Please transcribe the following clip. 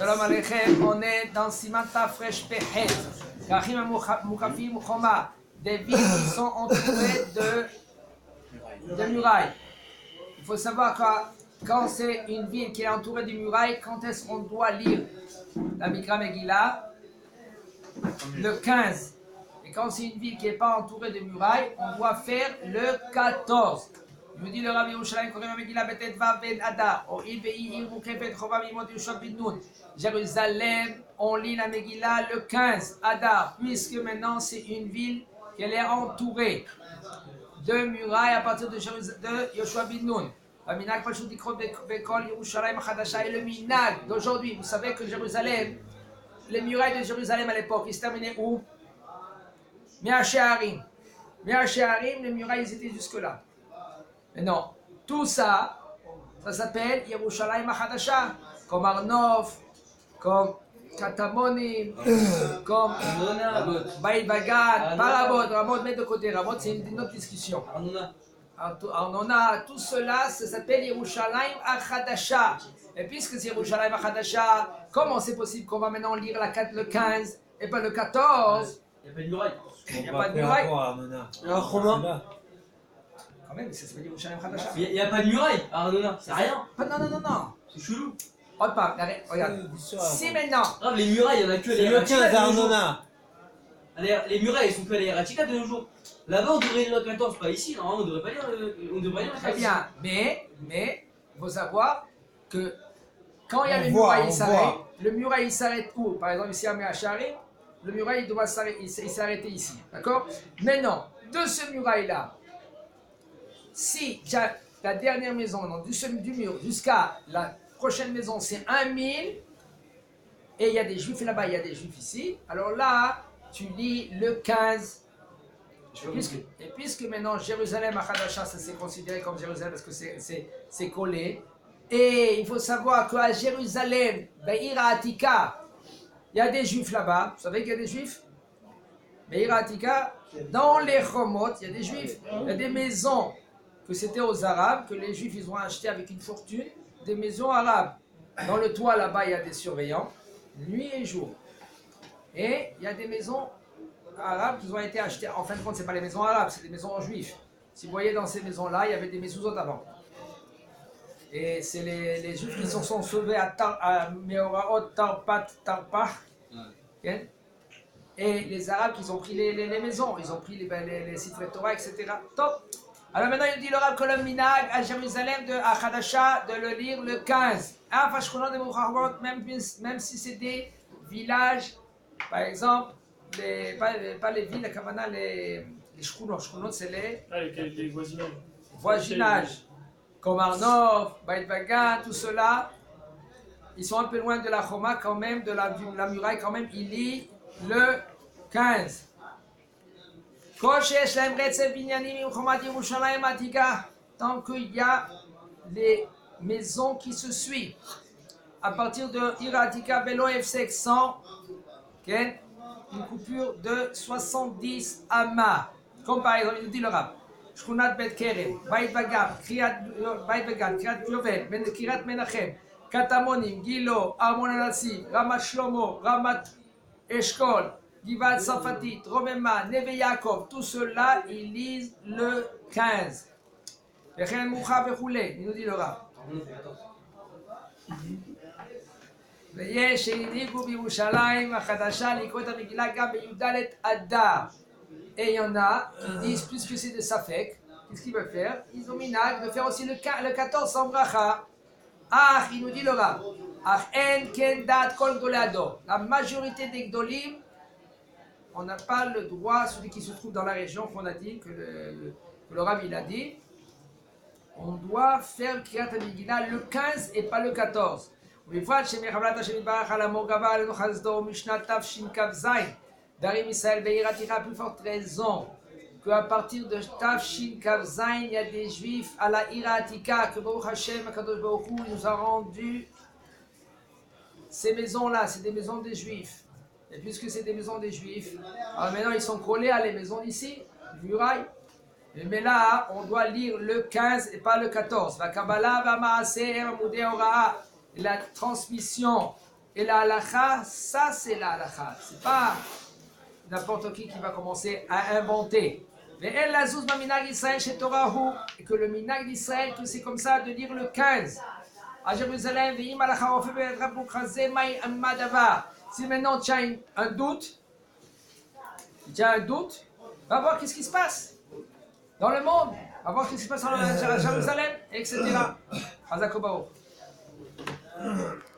Shalom Aleichem, on est dans Simanta Fresh Pehet. Kachim Moukafim Choma, des villes qui sont entourées de murailles. Il faut savoir que quand c'est une ville qui est entourée de murailles, quand est-ce qu'on doit lire la Mikra Megillah? Le 15. Et quand c'est une ville qui n'est pas entourée de murailles, on doit faire le 14. Il me dit le Rabbi Yerushalayim, Korem Megillah Betet Vav Ben Adar, O Il Vei Ir Mukefet Chova Mimot Yushab Ben Nun. Jérusalem, on lit la Megillah le 15 Adar, puisque maintenant c'est une ville qui est entourée de murailles à partir de Yoshua Ben Nun. Et le minag d'aujourd'hui, vous savez que Jérusalem, les murailles de Jérusalem à l'époque, ils se terminaient où? Mea Shearim, les murailles ils étaient jusque-là. Mais non, tout ça, ça s'appelle Yerushalayim HaChadasha, comme Arnof, comme Katamonim, comme Beit Vagan, pas Ramot, met de côté, Ramot c'est une autre discussion. Arnona, tout cela, ça s'appelle Yerushalayim HaChadasha. Et puisque c'est Yerushalayim HaChadasha, comment c'est possible qu'on va maintenant lire le 15 et pas le 14? Il n'y a pas de muraille. Il n'y a pas de muraille. Alors, Romain. Quand même, ça s'appelle Yerushalayim HaChadasha. Il n'y a pas de muraille, Arnona, c'est rien. Non. C'est chelou. Regarde. Si maintenant. Ah, les murailles, il n'y en a que les Eratika de Arnona. Les murailles, elles sont que les Eratika de nos jours. Là-bas, on devrait lire le 14, pas ici. Normalement, on devrait pas lire le 14. Très bien, mais il faut savoir que quand il y a le muraille, il s'arrête. Le muraille, il s'arrête où? Par exemple, ici à Meacharim, le muraille, il s'est arrêté ici. D'accord? Maintenant, de ce muraille-là, si la dernière maison, non, du mur jusqu'à la prochaine maison, c'est 1000, et il y a des juifs là-bas, il y a des juifs ici, alors là, tu lis le 15. Et puisque maintenant Jérusalem à Hadasha, ça c'est considéré comme Jérusalem parce que c'est collé. Et il faut savoir qu'à Jérusalem, Be'ira Atika, il y a des juifs là-bas. Vous savez qu'il y a des juifs? Be'ira Atika, dans les Chomot, il y a des juifs. Il y a des maisons que c'était aux Arabes, que les juifs ils ont acheté avec une fortune, des maisons arabes. Dans le toit là-bas, il y a des surveillants, nuit et jour. Et il y a des maisons arabes qui ont été achetées. En fin de compte, ce n'est pas les maisons arabes, c'est des maisons juives. Si vous voyez dans ces maisons-là, il y avait des mezuzot avant. Et c'est les juifs qui se sont sauvés à Meoraot, Tarpat, Tarpah. Okay? Et les arabes qui ont pris les maisons, ils ont pris les Sifrei Torah, etc. Top. Alors maintenant, il dit le Rav Kolom Minag à Jérusalem de Achadasha de le lire le 15. Même si c'est des villages, par exemple, pas les villes, les shkunot. Shkunot, c'est les voisinages. Comme Arnov, Beit Vagan, tout cela, ils sont un peu loin de la Choma quand même, de la muraille quand même, il lit le 15. Tant qu'il y a les maisons qui se suivent, à partir de Iratika Belo F 100, okay? Une coupure de 70 amas. Comme par exemple, il nous dit le Rav. Shkunat Bet Kerem, Beit Vagan, Kriyat Yovel, Kriyat Menachem, Katamonim, Gilo, Armon Anassi, Ramat Shlomo, Ramat Eshkol, Givat Safatit, Romema, Neve Yaakov, tout cela, ils lisent le 15. Vechen Moucha Vechoulé, il nous dit le Rav. ויש שהנהיגו בירושלים החדשה לקרוא את המגילה גם בי"ד אדר. Et il y en a qui disent, puisque c'est de Safek, qu'est-ce qu'ils veulent faire? Ils ont minag de faire aussi le 14 sans bracha. Ah, il nous dit le Rav. Ah, en ken dat kol gdoleado. La majorité des gdolim, on n'a pas le droit, celui qui se trouve dans la région qu'on a dit, que le Rav il a dit, on doit faire Kriyat HaMegillah le 15 et pas le 14. ובפרט שמחבלת השם יתברך על עמו גבה עלינו חסדו משנת תשכ"ז דרים ישראל בעיר עתיקה, plus forte raison qu'à partir de תשכ"ז il y a des juifs à la Ira Atika que Baruch Hashem Akadosh Baruch Hu nous a rendu ces maisons là, c'est des maisons des juifs, et puisque c'est des maisons des juifs, alors maintenant ils sont collés à les maisons d'ici, murailles. Mais là on doit lire le 15 et pas le 14. Va Kabbalah va Maaser Moudé Ora. La transmission Et la halakha, ça c'est la halakha. C'est pas n'importe qui va commencer à inventer. Mais elle la zouz ma minag Israël chez Torahu. Et que le minag d'Israël, que c'est comme ça de dire le 15. À Jérusalem, si maintenant tu as un doute, va voir qu'est-ce qui se passe dans le monde, va voir qu'est-ce qui se passe à Jérusalem, etc.